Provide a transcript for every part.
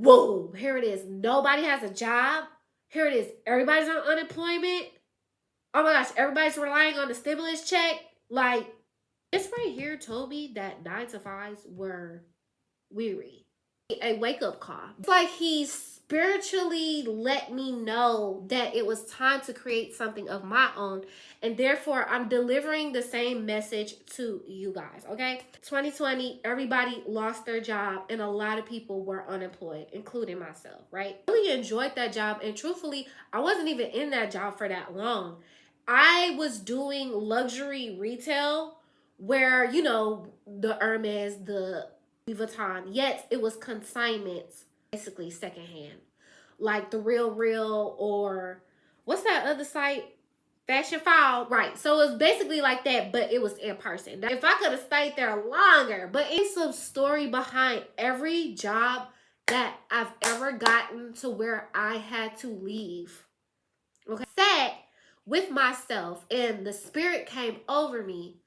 Whoa, here it is. Nobody has a job. Here it is. Everybody's on unemployment. Oh my gosh, everybody's relying on the stimulus check. Like, this right here told me that 9 to 5s were weary. A wake-up call. It's like he spiritually let me know that it was time to create something of my own, and therefore I'm delivering the same message to you guys. Okay, 2020, everybody lost their job and a lot of people were unemployed, including myself. Right, really enjoyed that job, and truthfully I wasn't even in that job for that long. I was doing luxury retail where, you know, the Hermes, the Louis Vuitton, yet it was consignments, basically secondhand, like the Real, or what's that other site, Fashion File, right? So it's basically like that, but it was in person. If I could have stayed there longer, but it's a story behind every job that I've ever gotten to where I had to leave. Okay, sat with myself and the spirit came over me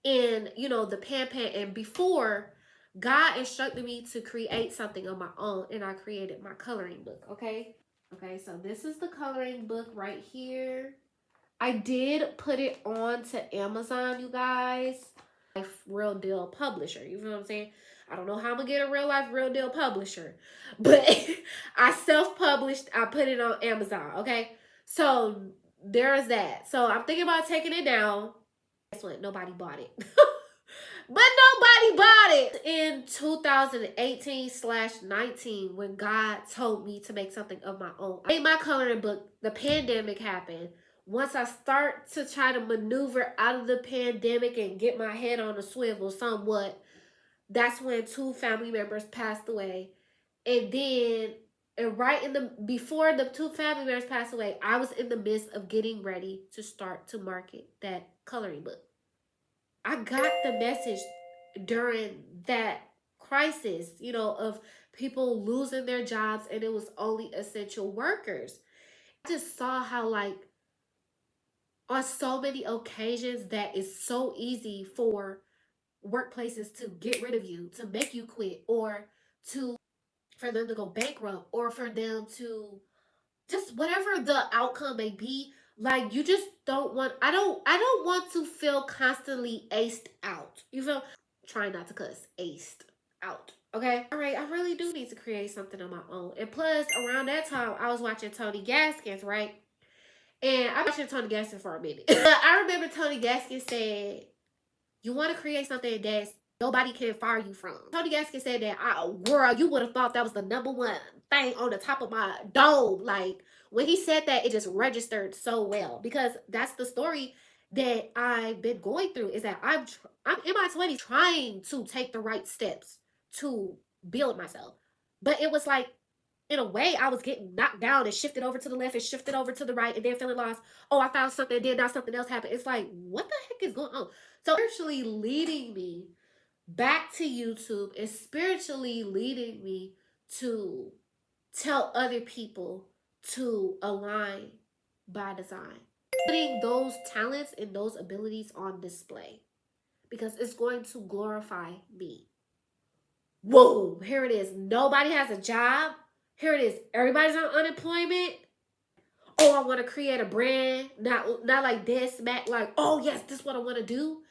in, you know, the pan, and before God instructed me to create something of my own, and I created my coloring book. Okay, so this is the coloring book right here. I did put it on to Amazon, you guys. Real deal publisher, you know what I'm saying? I don't know how I'm gonna get a real life real deal publisher, but I self-published. I put it on Amazon. Okay, so there's that. So I'm thinking about taking it down. Guess what? Nobody bought it. But nobody bought it in 2018/19 when God told me to make something of my own. I made my coloring book. The pandemic happened. Once I start to try to maneuver out of the pandemic and get my head on a swivel somewhat, that's when 2 family members passed away. And then, and right in the, before the 2 family members passed away, I was in the midst of getting ready to start to market that coloring book. I got the message during that crisis, you know, of people losing their jobs and it was only essential workers. I just saw how, like, on so many occasions that it's so easy for workplaces to get rid of you, to make you quit, or to for them to go bankrupt, or for them to just whatever the outcome may be. Like, you just don't want, I don't want to feel constantly aced out. You feel, trying not to cuss, aced out. Okay, all right, I really do need to create something of my own. And plus, around that time I was watching Tony Gaskins, right? And I've been watching Tony Gaskins for a minute. I remember Tony Gaskins said, you want to create something that's nobody can fire you from. Tony Gaskins said that, girl, you would have thought that was the #1 thing on the top of my dome. Like, when he said that, it just registered so well, because that's the story that I've been going through, is that I'm in my 20s trying to take the right steps to build myself. But it was like, in a way, I was getting knocked down and shifted over to the left and shifted over to the right, and then feeling lost. Oh, I found something, and then now something else happened. It's like, what the heck is going on? So spiritually leading me back to YouTube is spiritually leading me to tell other people to align by design. Putting those talents and those abilities on display, because it's going to glorify me. Whoa, here it is. Nobody has a job. Here it is. Everybody's on unemployment. Oh, I want to create a brand. Not like this, Matt. Like, oh yes, this is what I want to do.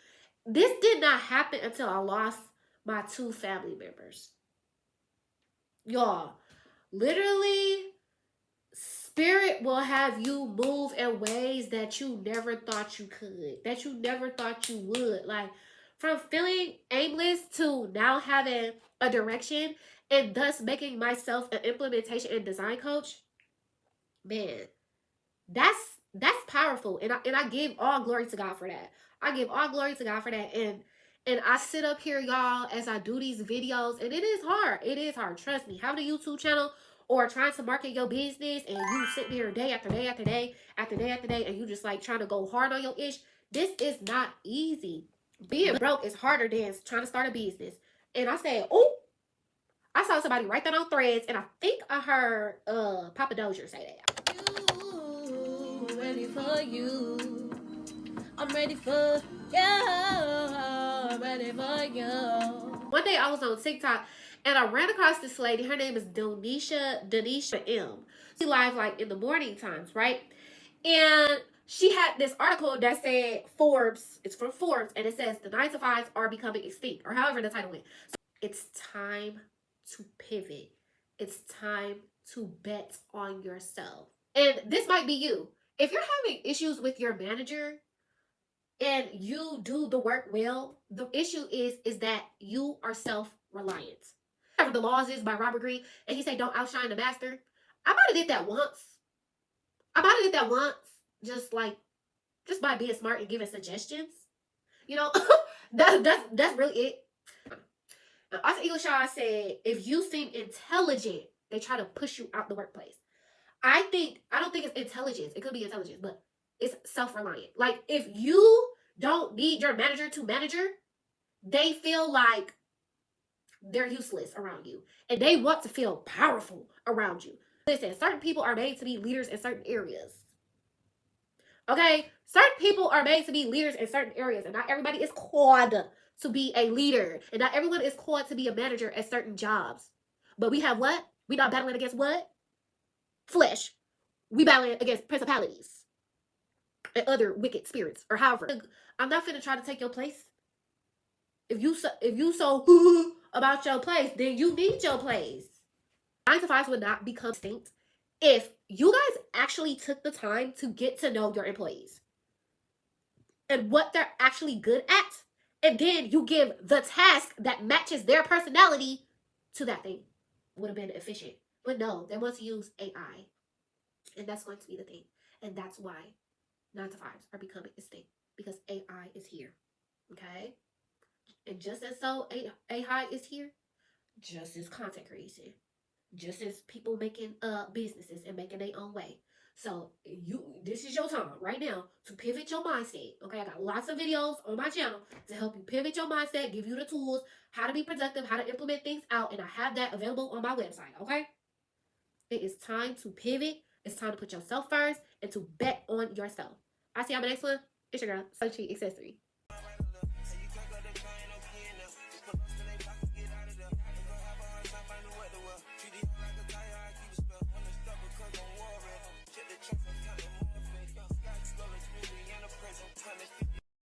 This did not happen until I lost my 2 family members. Y'all, literally, spirit will have you move in ways that you never thought you could, that you never thought you would. Like, from feeling aimless to now having a direction, and thus making myself an implementation and design coach. Man, that's powerful, and I give all glory to God for that. I give all glory to God for that. And I sit up here, y'all, as I do these videos, and it is hard. It is hard. Trust me. Having a YouTube channel or trying to market your business, and you sitting here day after day after day after day after day, and you just like trying to go hard on your ish. This is not easy. Being broke is harder than trying to start a business. And I said, oh, I saw somebody write that on Threads, and I think I heard Papa Dozier say that. You, ready for you. I'm ready for you. I'm ready for you. One day I was on TikTok And I ran across this lady. Her name is Denisha M. She live like in the morning times, right? And she had this article that said Forbes, it's from Forbes, and it says the 9 to 5s are becoming extinct, or however the title went. So it's time to pivot. It's time to bet on yourself. And this might be you. If you're having issues with your manager and you do the work well, the issue is that you are self-reliant. Whatever the laws is by Robert Greene, and he said don't outshine the master. I might have did that once. Just by being smart and giving suggestions. You know, that's really it. Arthur Eagleshaw said, if you seem intelligent, they try to push you out the workplace. I don't think it's intelligence. It could be intelligence, but it's self-reliant. Like, if you don't need your manager to manager, they feel like they're useless around you. And they want to feel powerful around you. Listen, certain people are made to be leaders in certain areas. Okay? Certain people are made to be leaders in certain areas. And not everybody is called to be a leader. And not everyone is called to be a manager at certain jobs. But we have what? We not battling against what? Flesh. We battling against principalities and other wicked spirits, or however. I'm not finna try to take your place. If you so about your place, then you need your place. 9 to 5s would not become extinct if you guys actually took the time to get to know your employees and what they're actually good at, and then you give the task that matches their personality to that thing. Would have been efficient. But no, they want to use AI. And that's going to be the thing. And that's why 9 to 5s are becoming extinct. Because AI is here. Okay? And just as so AI is here, just as content creation. Just as people making businesses and making their own way. So this is your time right now to pivot your mindset. Okay, I got lots of videos on my channel to help you pivot your mindset, give you the tools, how to be productive, how to implement things out, and I have that available on my website. Okay, it is time to pivot. It's time to put yourself first and to bet on yourself. I'll see you on the next one. It's your girl, Sochi Accessory.